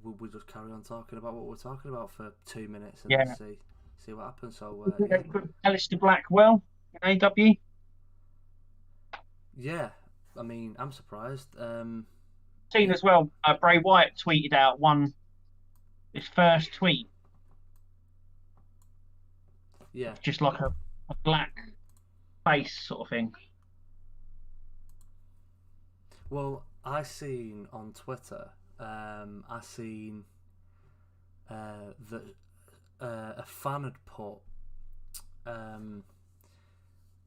we just carry on talking about what we're talking about for 2 minutes and then Yeah. see what happens. You So think yeah, they put Alistair Blackwell in AW? yeah. I mean, I'm surprised. Seen It as well, Bray Wyatt tweeted out his first tweet, yeah. just like a black face sort of thing. Well, I seen on Twitter. I seen that a fan had put. Um,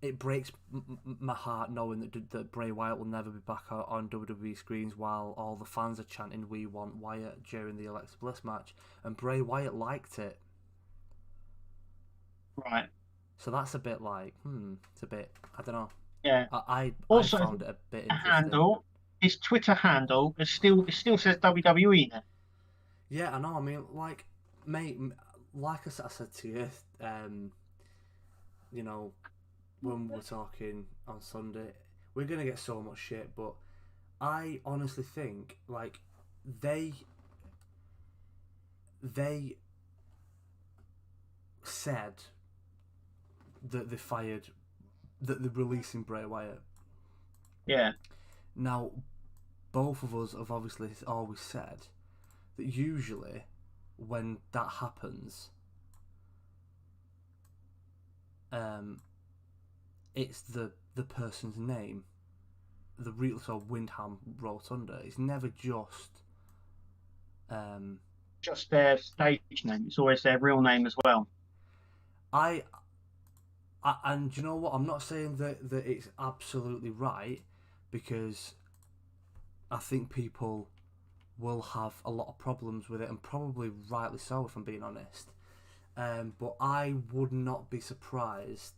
it breaks my heart knowing that Bray Wyatt will never be back on WWE screens while all the fans are chanting "We want Wyatt" during the Alexa Bliss match, and Bray Wyatt liked it. Right. So that's a bit like, it's a bit. I don't know. Yeah. I Also, found it a bit interesting. handle, his Twitter handle it still says WWE there. Yeah, I know. I mean, like, mate, like I said to you, you know, when we're talking on Sunday, we're gonna get so much shit, but I honestly think like they they said that they fired that they're releasing Bray Wyatt. Yeah. Now, both of us have obviously always said that usually when that happens, um, it's the person's name, the real so Windham Rotunda. It's never just um, Just their stage name. It's always their real name as well. I, and you know what? I'm not saying that it's absolutely right because I think people will have a lot of problems with it, and probably rightly so, if I'm being honest. But I would not be surprised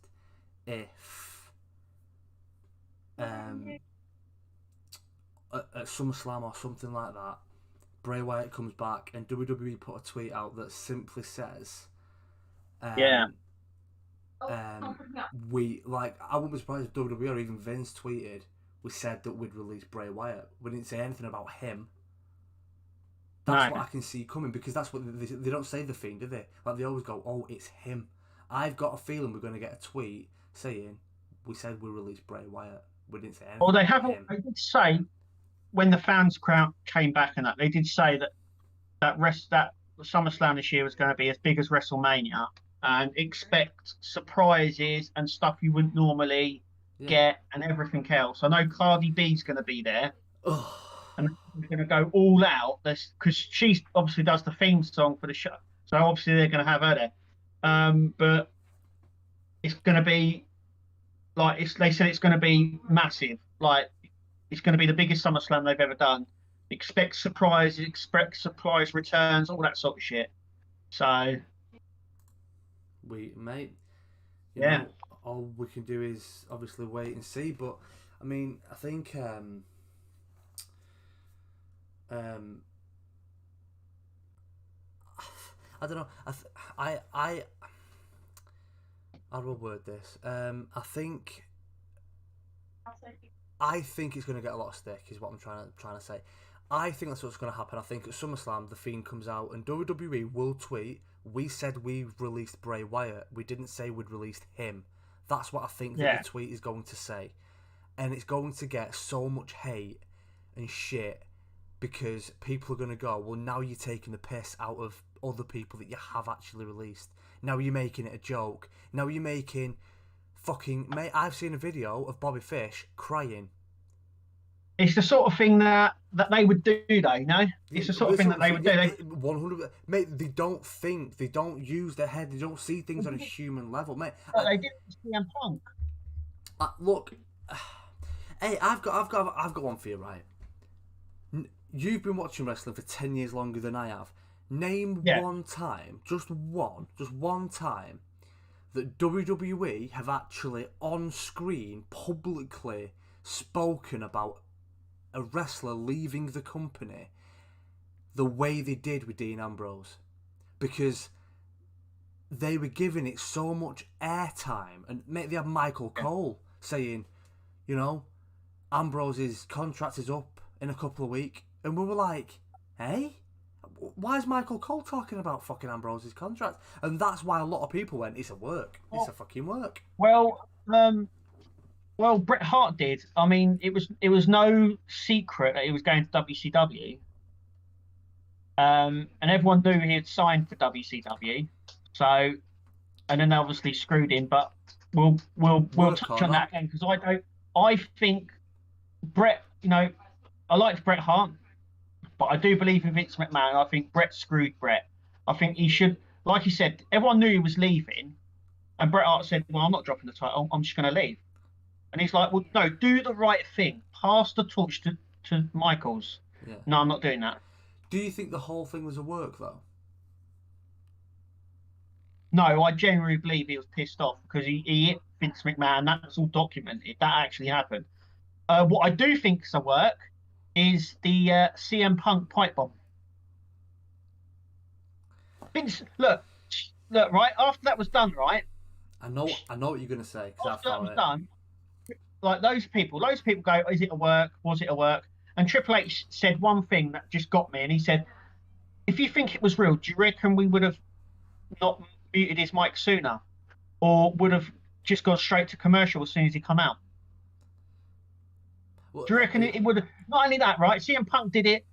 if um, at SummerSlam or something like that, Bray Wyatt comes back and WWE put a tweet out that simply says, Yeah. um, "We like." I wouldn't be surprised if WWE or even Vince tweeted, "We said that we'd release Bray Wyatt. We didn't say anything about him." That's No. what I can see coming because that's what they don't say the Fiend, do they? Like they always go, "Oh, it's him." I've got a feeling we're going to get a tweet saying, "We said we released Bray Wyatt. We didn't say Well, anything they about haven't. him." They did say when the fans crowd came back and that they did say that SummerSlam this year was going to be as big as WrestleMania, and expect surprises and stuff you wouldn't normally Yeah. get and everything else. I know Cardi B's going to be there Oh, and they're going to go all out. This because she obviously does the theme song for the show, so obviously they're going to have her there. But it's going to be like they said it's going to be massive. Like it's going to be the biggest SummerSlam they've ever done. Expect surprises, expect surprise returns, all that sort of shit. So we mate, you yeah, know, all we can do is obviously wait and see. But I mean, I think um, I don't know. I how do I word this? I think it's going to get a lot of stick. Is what I'm trying to say. I think that's what's going to happen. I think at SummerSlam, the Fiend comes out and WWE will tweet, "We said we released Bray Wyatt. We didn't say we'd released him." That's what I think that the yeah. tweet is going to say, and it's going to get so much hate and shit because people are going to go, "Well, now you're taking the piss out of other people that you have actually released. Now you're making it a joke. Now you're making fucking mate." I've seen a video of Bobby Fish crying. It's the sort of thing that they would do, though. You know, Yeah, it's the sort of this thing is what that I'm they saying. would Yeah, do. They, 100. Mate, they don't think. They don't use their head. They don't see things on a human level, mate. what they did with CM Punk. Look, hey, I've got one for you, right? You've been watching wrestling for 10 years longer than I have. Name Yeah, one time, just one time that WWE have actually on screen publicly spoken about a wrestler leaving the company the way they did with Dean Ambrose, because they were giving it so much airtime, and they had Michael yeah. Cole saying, you know, Ambrose's contract is up in a couple of weeks, and we were like, hey, why is Michael Cole talking about fucking Ambrose's contract? And that's why a lot of people went, it's a work. It's a fucking work. Well, Bret Hart did. I mean, it was no secret that he was going to WCW. And everyone knew he had signed for WCW. So, and then they obviously screwed him. But we'll touch on that again because I think Bret. You know, I liked Bret Hart, but I do believe in Vince McMahon. I think Bret screwed Bret. I think he should, like he said, everyone knew he was leaving, and Bret Hart said, "Well, I'm not dropping the title. I'm just going to leave." And he's like, "Well, no, do the right thing. Pass the torch to Michaels." Yeah. No, I'm not doing that. Do you think the whole thing was a work, though? No, I genuinely believe he was pissed off because he hit Vince McMahon. That's all documented. That actually happened. What I do think is a work is the CM Punk pipe bomb. Vince, look, right after that was done, right? I know what you're gonna say. After that was done, like those people go, "Is it a work? Was it a work?" And Triple H said one thing that just got me, and he said, "If you think it was real, do you reckon we would have not muted his mic sooner, or would have just gone straight to commercial as soon as he come out?" Well, do you reckon it would have? Not only that, right? CM Punk did it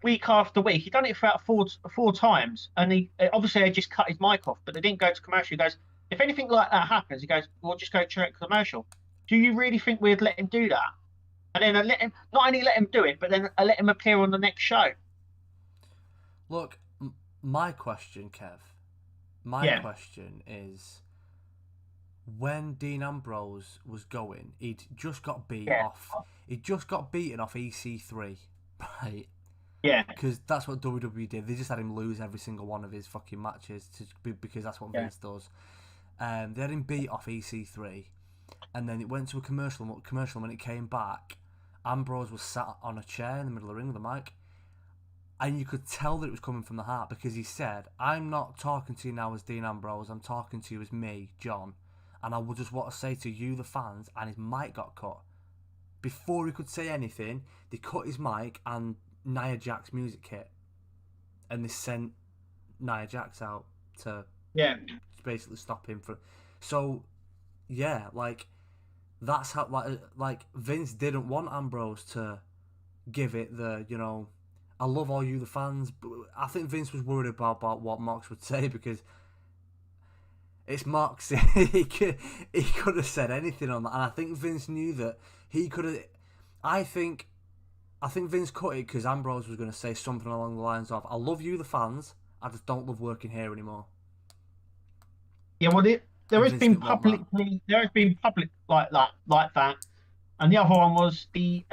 week after week. He done it for about four times, and he obviously they just cut his mic off, but they didn't go to commercial. He goes, "If anything like that happens," he goes, "we'll just go to commercial." Do you really think we'd let him do that? And then I let him, not only let him do it, but then I let him appear on the next show. Look, my question, Kev, question is, when Dean Ambrose was going, he'd just got beaten off. He'd just got beaten off EC3, right? Yeah. Because that's what WWE did. They just had him lose every single one of his fucking matches because that's what Vince does. They had him beat off EC3, and then it went to a commercial. When it came back, Ambrose was sat on a chair in the middle of the ring with a mic, and you could tell that it was coming from the heart because he said, "I'm not talking to you now as Dean Ambrose. I'm talking to you as me, John, and I would just want to say to you, the fans." And his mic got cut. Before he could say anything, they cut his mic and Nia Jax's music hit, and they sent Nia Jax out to basically stop him from. So, yeah, like that's how like Vince didn't want Ambrose to give it the, you know, "I love all you the fans," but I think Vince was worried about what Mox would say because it's Mox. he could have said anything on that, and I think Vince knew that he could have. I think Vince cut it because Ambrose was going to say something along the lines of, "I love you the fans, I just don't love working here anymore." Yeah, well, there has been public like that, and the other one was the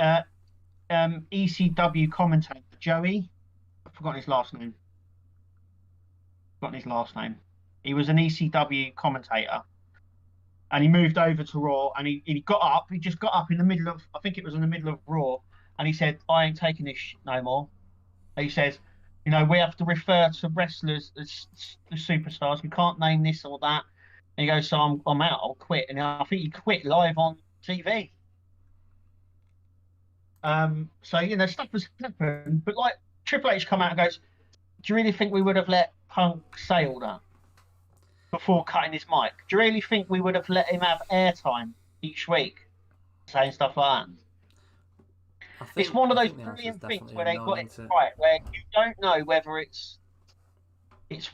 ECW commentator Joey. I've forgotten his last name. He was an ECW commentator, and he moved over to Raw, and he got up. He just got up in the middle of, I think it was in the middle of Raw, and he said, "I ain't taking this shit no more." He says, "You know, we have to refer to wrestlers as the superstars. We can't name this or that." And he goes, "So I'm out. I'll quit." And I think he quit live on TV. So, you know, stuff has happened. But like Triple H come out and goes, "Do you really think we would have let Punk say all that before cutting his mic? Do you really think we would have let him have airtime each week saying stuff like that?" It's one of those brilliant things where they got it right, where you don't know whether it's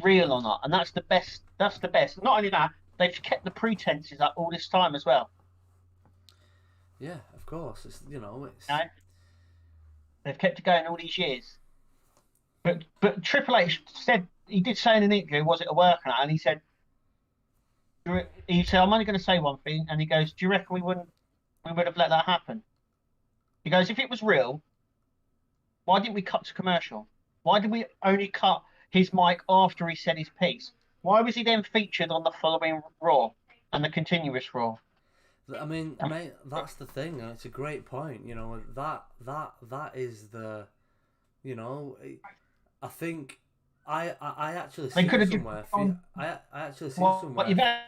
real or not, and that's the best. That's the best. Not only that, they've kept the pretenses up all this time as well. Yeah, of course. It's, you know, they've kept it going all these years. But Triple H said, he did say in an interview, "Was it a work?" And he said, "I'm only going to say one thing," and he goes, "Do you reckon we would have let that happen?" He goes, "If it was real, why didn't we cut to commercial? Why did we only cut his mic after he said his piece? Why was he then featured on the following Raw and the continuous Raw?" I mean, mate, that's the thing, and it's a great point. You know, that is the, you know, I think I actually see somewhere. I actually see somewhere.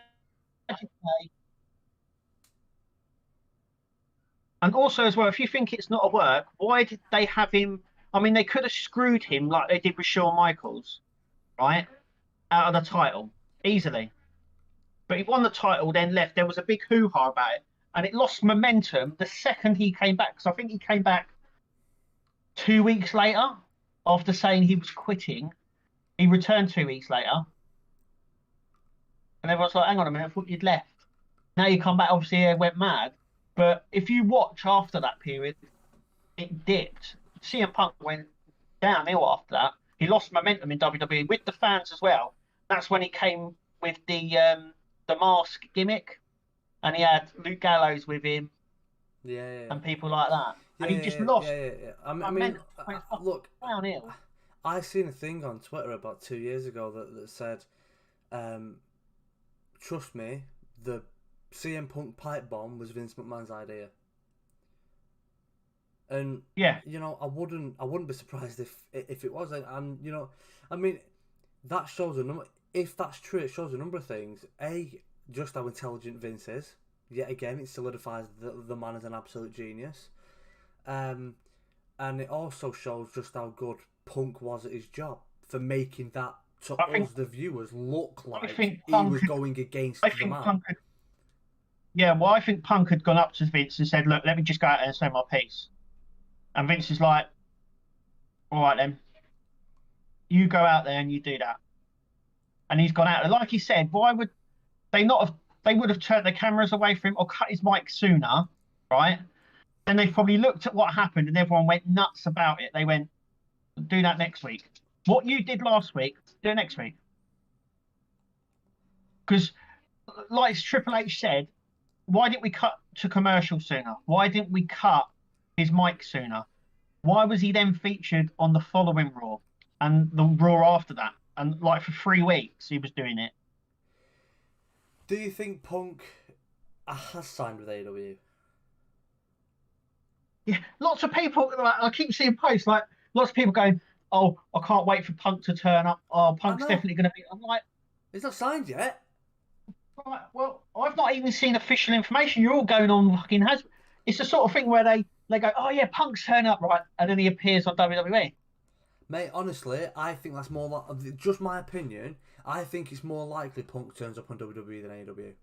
And also as well, if you think it's not a work, why did they have him I mean, they could have screwed him like they did with Shawn Michaels, right? Out of the title easily. But he won the title, then left. There was a big hoo-ha about it, and it lost momentum the second he came back. Because I think he came back 2 weeks later after saying he was quitting. He returned 2 weeks later, and everyone's like, "Hang on a minute, I thought you'd left." Now you come back. Obviously, he went mad. But if you watch after that period, it dipped. CM Punk went downhill after that. He lost momentum in WWE with the fans as well. That's when he came with the mask gimmick, and he had Luke Gallows with him, and people like that. And he just lost. I mean, look, downhill. I seen a thing on Twitter about 2 years ago that said, "Trust me, the CM Punk pipe bomb was Vince McMahon's idea." And yeah, you know, I wouldn't be surprised if it was. And you know, I mean, that shows a number. If that's true, it shows a number of things. Just how intelligent Vince is. Yet again, it solidifies the man as an absolute genius. And it also shows just how good Punk was at his job for making that to us, the viewers, look like he was going against the man. I think Punk had gone up to Vince and said, "Look, let me just go out there and say my piece." And Vince is like, "All right then, you go out there and you do that." And he's gone out there. Like he said, why would they not have? They would have turned the cameras away from him or cut his mic sooner, right? Then they probably looked at what happened and everyone went nuts about it. They went, "Do that next week. What you did last week, do it next week." Because, like Triple H said, why didn't we cut to commercial sooner? Why didn't we cut his mic sooner? Why was he then featured on the following Raw and the Raw after that? And like for 3 weeks, he was doing it. Do you think Punk has signed with AEW? Yeah, lots of people. Like, I keep seeing posts like lots of people going, "Oh, I can't wait for Punk to turn up. Oh, Punk's definitely going to be." I'm like, he's not signed yet. Right. Well, I've not even seen official information. You're all going on fucking has. It's the sort of thing where they go, "Oh yeah, Punk's turning up, right," and then he appears on WWE. Mate, honestly, I think that's more like, just my opinion. I think it's more likely Punk turns up on WWE than AEW.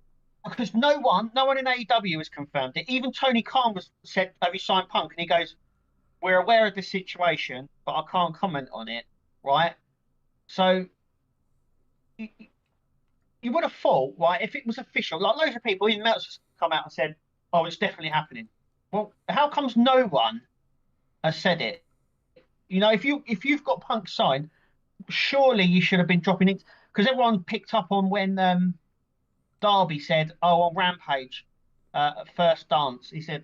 Because no one in AEW has confirmed it. Even Tony Khan said, "Have you signed Punk?" And he goes, "We're aware of the situation, but I can't comment on it." Right. So you would have thought, right, if it was official, like loads of people, even Meltzer, come out and said, "Oh, it's definitely happening." Well, how comes no one has said it? You know, if you've got Punk signed, surely you should have been dropping it, because everyone picked up on when Darby said, "Oh, on Rampage, at first dance, he said,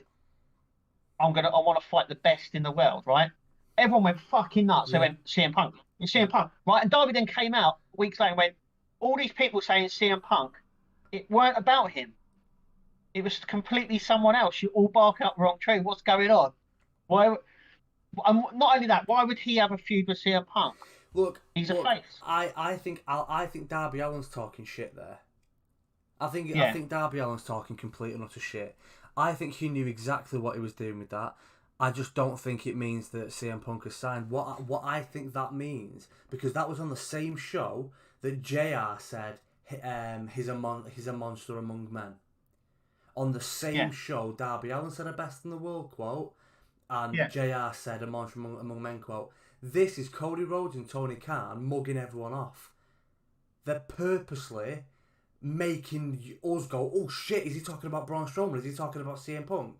I want to fight the best in the world," right? Everyone went fucking nuts. They went, "CM Punk, it's CM Punk," right? And Darby then came out weeks later and went, "All these people saying CM Punk, it weren't about him. It was completely someone else. You all bark up the wrong tree. What's going on?" Why? Not only that, why would he have a feud with CM Punk? Look, he's a face. I think Darby Allin's talking shit there. I think Darby Allin's talking complete and utter shit. I think he knew exactly what he was doing with that. I just don't think it means that CM Punk has signed. What I think that means, because that was on the same show that JR said he's a monster among men. On the same show, Darby Allin said a best in the world quote, and JR said a monster among men quote. This is Cody Rhodes and Tony Khan mugging everyone off. They're purposely making us go, "Oh shit, is he talking about Braun Strowman? Is he talking about CM Punk?"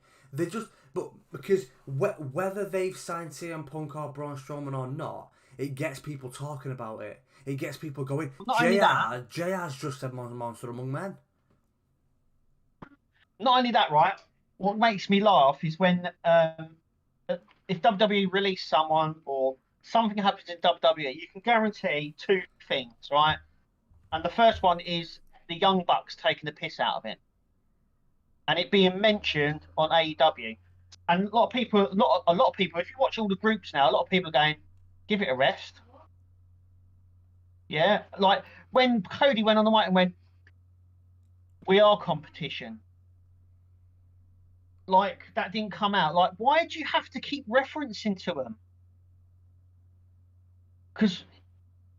But because whether they've signed CM Punk or Braun Strowman or not, it gets people talking about it. It gets people going, JR's just said monster among men. Not only that, right? What makes me laugh is when if WWE release someone or something happens in WWE, you can guarantee 2 things, right? And the first one is the Young Bucks taking the piss out of it, and it being mentioned on AEW. And a lot of people, if you watch all the groups now, a lot of people are going, "Give it a rest." Yeah, like when Cody went on the mic and went, "We are competition." Like that didn't come out. Like, why do you have to keep referencing to them? Because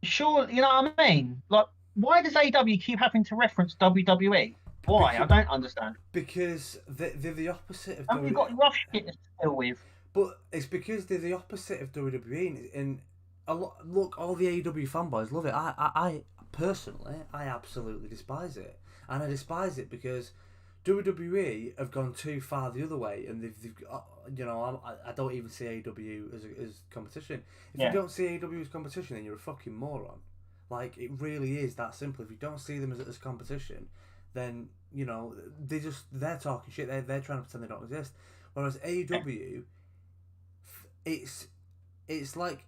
sure, you know what I mean? Like, why does AEW keep having to reference WWE? Why? I don't understand. Because they're the opposite of Haven't you WWE. got rough shit to deal with? But it's because they're the opposite of WWE. And look, all the AEW fanboys love it. I personally, I absolutely despise it. And I despise it because WWE have gone too far the other way, and they've you know, I don't even see AEW as competition. If you don't see AEW as competition, then you're a fucking moron. Like, it really is that simple. If you don't see them as competition, then, you know, they're talking shit. They're trying to pretend they don't exist. Whereas AEW, it's like,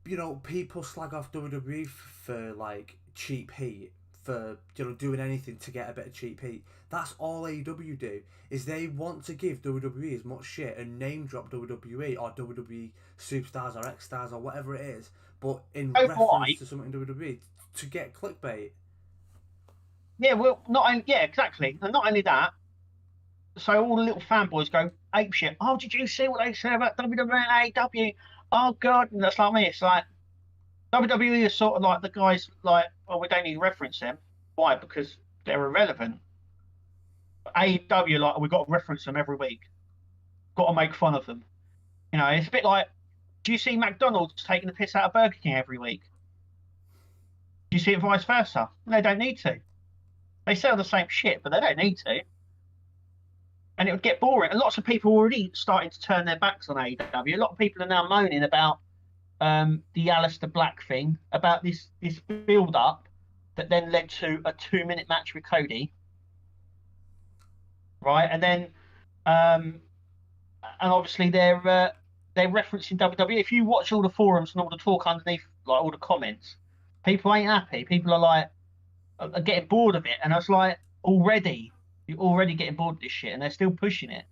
you know, people slag off WWE for like cheap heat, for, you know, doing anything to get a bit of cheap heat. That's all AEW do, is they want to give WWE as much shit and name drop WWE or WWE superstars or X stars or whatever it is, but in reference to something in WWE to get clickbait. Yeah, well, yeah, exactly, and not only that. So all the little fanboys go ape shit. Oh, did you see what they said about WWE and AEW? Oh God, and that's like me. It's like WWE is sort of like the guys like, well, we don't need to reference them. Why? Because they're irrelevant. AEW, like, we've got to reference them every week. Got to make fun of them. You know, it's a bit like, do you see McDonald's taking the piss out of Burger King every week? Do you see it vice versa? They don't need to. They sell the same shit, but they don't need to. And it would get boring. And lots of people are already starting to turn their backs on AEW. A lot of people are now moaning about the Aleister Black thing, about this build up that then led to a 2-minute match with Cody. Right, and then and obviously they're referencing WWE. If you watch all the forums and all the talk underneath, like all the comments, people ain't happy. People are like are getting bored of it, and it's like, you're already getting bored of this shit, and they're still pushing it.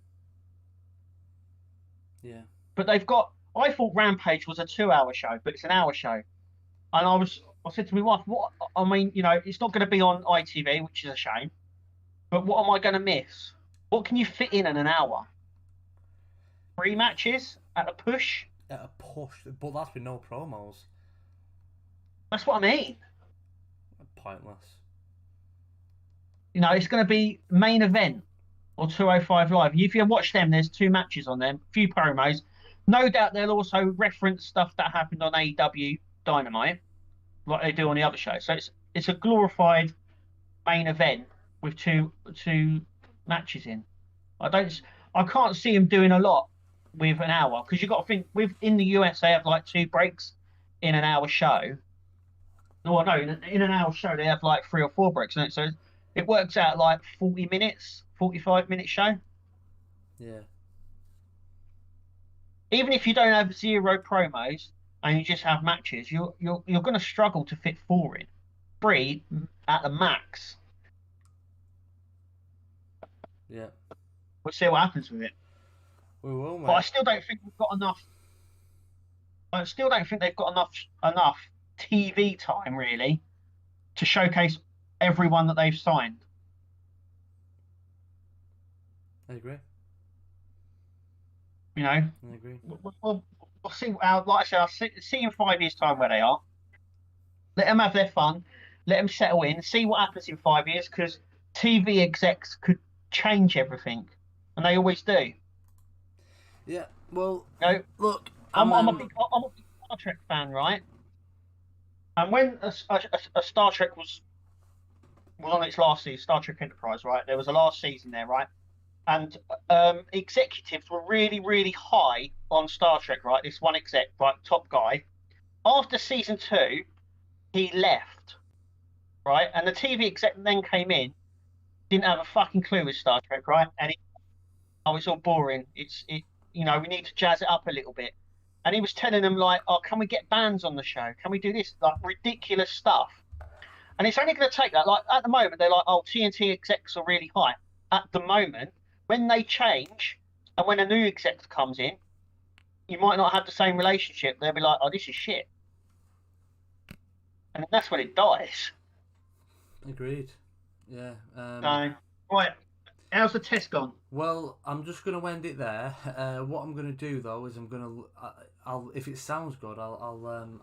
Yeah. But they've got. I thought Rampage was a 2-hour show, but it's an hour show. And I said to my wife, "What? I mean, you know, it's not going to be on ITV, which is a shame. But what am I going to miss? What can you fit in an hour? 3 matches at a push? At a push, but that's with no promos. That's what I mean. Pointless. You know, it's going to be main event or 205 Live. If you watch them, there's 2 matches on them, a few promos. No doubt they'll also reference stuff that happened on AEW Dynamite, like they do on the other show. So it's a glorified main event with two matches in. I can't see them doing a lot with an hour, because you've got to think, in the US they have like 2 breaks in an hour show. No, in an hour show they have like 3 or 4 breaks, so it works out like 40 minutes, 45-minute show. Yeah. Even if you don't have 0 promos and you just have matches, you're going to struggle to fit 4 in. 3 at the max. Yeah. We'll see what happens with it. We will, mate. But I still don't think we've got enough. I still don't think they've got enough TV time, really, to showcase everyone that they've signed. I agree. You know, I agree. We'll see. Like I said, I'll see in 5 years' time where they are. Let them have their fun. Let them settle in. See what happens in 5 years, because TV execs could change everything, and they always do. Yeah. Well, you know, look, I'm a big Star Trek fan, right? And when a Star Trek was on its last season, Star Trek Enterprise, right? There was a last season there, right? And executives were really, really high on Star Trek, right? This one exec, right, top guy. After season 2, he left, right? And the TV exec then came in, didn't have a fucking clue with Star Trek, right? And it's all boring. You know, we need to jazz it up a little bit. And he was telling them, like, oh, can we get bands on the show? Can we do this? Like, ridiculous stuff. And it's only going to take that. Like, at the moment, they're like, oh, TNT execs are really high. At the moment, when they change and when a new exec comes in, you might not have the same relationship. They'll be like, oh, this is shit. And that's when it dies. Agreed. Yeah. Right. How's the test gone? Well, I'm just going to end it there. What I'm going to do, though, is I'll if it sounds good, I'll